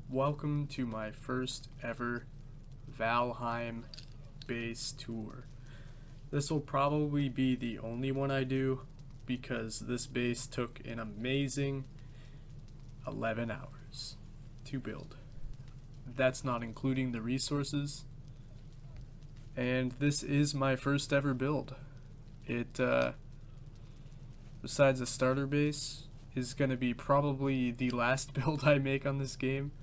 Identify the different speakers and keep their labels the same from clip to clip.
Speaker 1: Welcome to my first ever Valheim base tour. This will probably be the only one I do because this base took an amazing 11 hours to build. That's not including the resources. And this is my first ever build. It, besides a starter base, is going to be probably the last build I make on this game.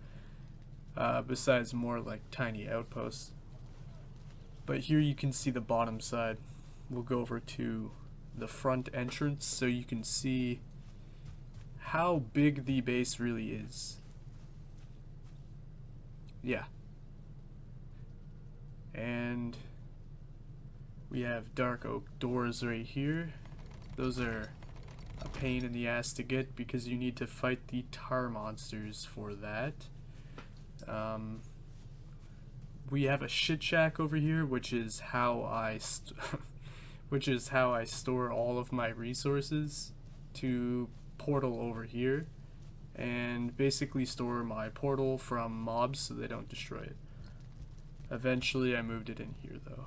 Speaker 1: Besides more like tiny outposts. But here you can see the bottom side. We'll go over to the front entrance so you can see how big the base really is. Yeah. And we have dark oak doors right here. Those are a pain in the ass to get because you need to fight the tar monsters for that. We have a shit shack over here, which is how I store all of my resources to portal over here, and basically store my portal from mobs so they don't destroy it. Eventually I moved it in here though.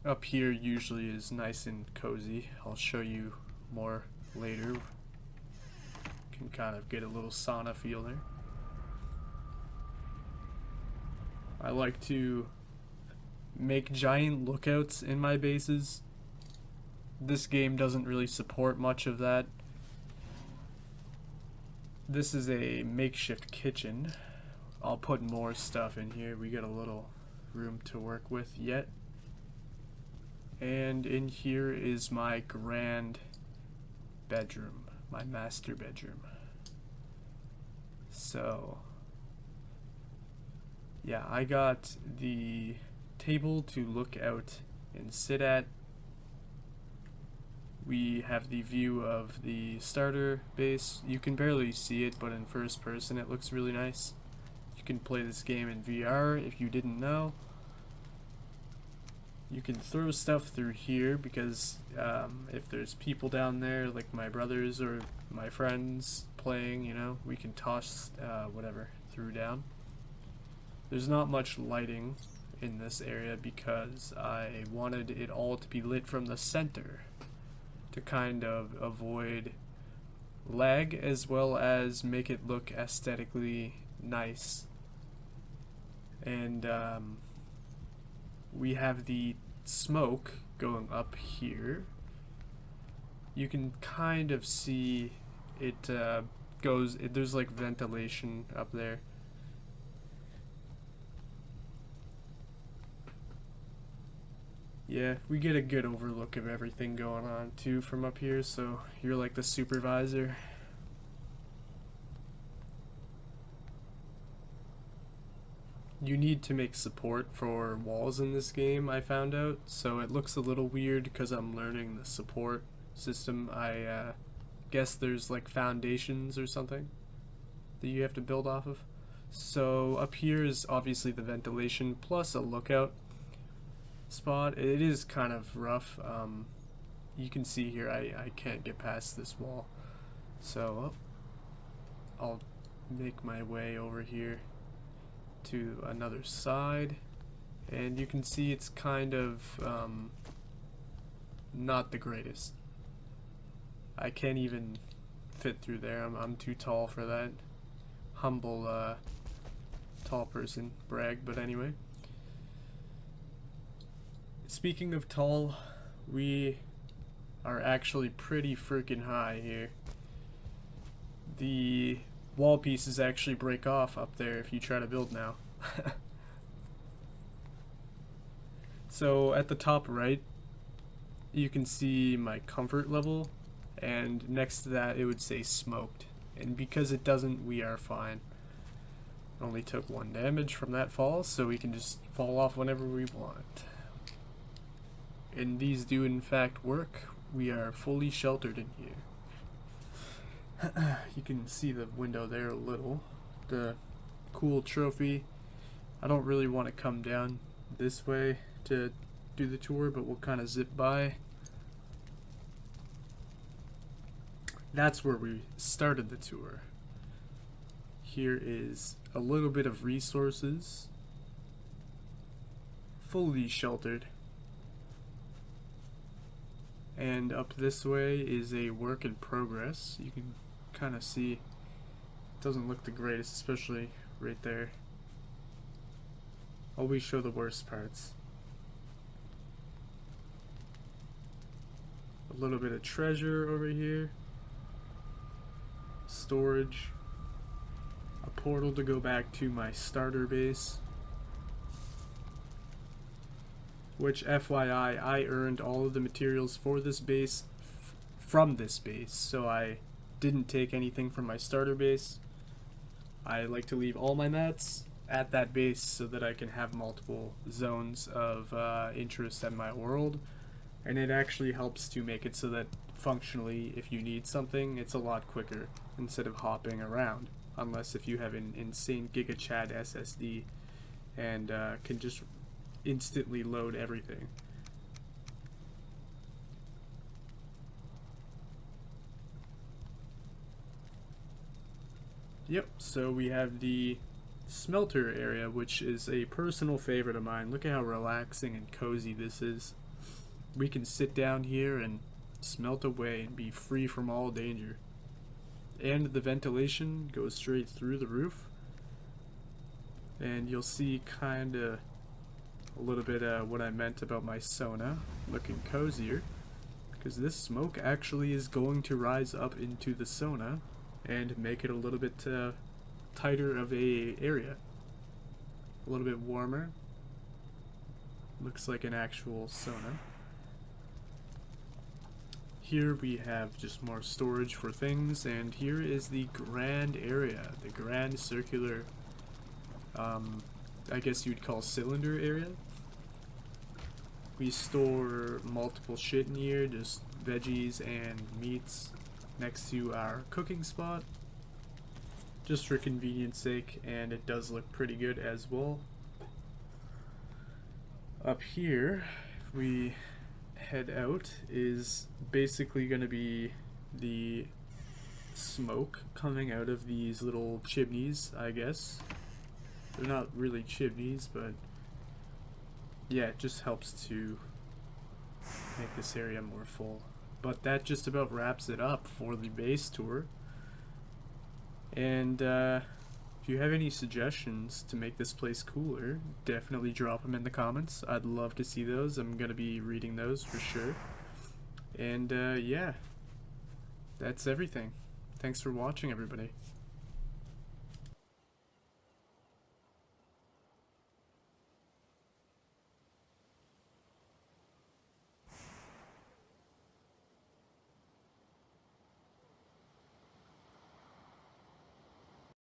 Speaker 1: Up here usually is nice and cozy. I'll show you more later. Can kind of get a little sauna feel there. I like to make giant lookouts in my bases. This game doesn't really support much of that. This is a makeshift kitchen. I'll put more stuff in here. We got a little room to work with yet. And in here is my grand bedroom, my master bedroom. So yeah, I got the table to look out and sit at. We have the view of the starter base. You can barely see it, but in first person it looks really nice. You can play this game in VR if you didn't know. You can throw stuff through here because if there's people down there, like my brothers or my friends playing, you know, we can toss whatever through down. There's not much lighting in this area because I wanted it all to be lit from the center to kind of avoid lag as well as make it look aesthetically nice. And we have the smoke going up here. You can kind of see it there's like ventilation up there. Yeah, we get a good overlook of everything going on too from up here, so you're like the supervisor. You need to make support for walls in this game, I found out, so it looks a little weird because I'm learning the support system. I guess there's like foundations or something that you have to build off of. So up here is obviously the ventilation plus a lookout spot. It is kind of rough. You can see here I can't get past this wall, so I'll make my way over here to another side, and you can see it's kind of not the greatest. I can't even fit through there. I'm too tall for that. Humble tall person brag, but anyway. Speaking of tall, we are actually pretty freaking high here. The wall pieces actually break off up there if you try to build now. So at the top right, you can see my comfort level, and next to that it would say smoked. And because it doesn't, we are fine. Only took 1 damage from that fall, so we can just fall off whenever we want. And these do in fact work. We are fully sheltered in here. You can see the window there a little. The cool trophy. I don't really want to come down this way to do the tour, but we'll kind of zip by. That's where we started the tour. Here is a little bit of resources, fully sheltered. And up this way is a work in progress. You can kind of see it doesn't look the greatest, especially right there. Always show the worst parts. A little bit of treasure over here. Storage. A portal to go back to my starter base. Which, FYI, I earned all of the materials for this base from this base, so I didn't take anything from my starter base. I like to leave all my mats at that base so that I can have multiple zones of interest in my world, and it actually helps to make it so that functionally, if you need something, it's a lot quicker instead of hopping around, unless if you have an insane GigaChad SSD and can just instantly load everything. Yep, so we have the Smelter area, which is a personal favorite of mine. Look at how relaxing and cozy this is. We can sit down here and smelt away and be free from all danger. And the ventilation goes straight through the roof. And you'll see kinda a little bit what I meant about my sauna looking cozier, because this smoke actually is going to rise up into the sauna and make it a little bit tighter of a area, a little bit warmer. Looks like an actual sauna. Here we have just more storage for things, and here is the grand area, the grand circular I guess you'd call cylinder area. We store multiple shit in here, just veggies and meats next to our cooking spot, just for convenience sake, and it does look pretty good as well. Up here, if we head out, is basically going to be the smoke coming out of these little chimneys, I guess. They're not really chimneys, but yeah, it just helps to make this area more full. But that just about wraps it up for the base tour. And if you have any suggestions to make this place cooler, definitely drop them in the comments. I'd love to see those. I'm going to be reading those for sure. And yeah, that's everything. Thanks for watching, everybody.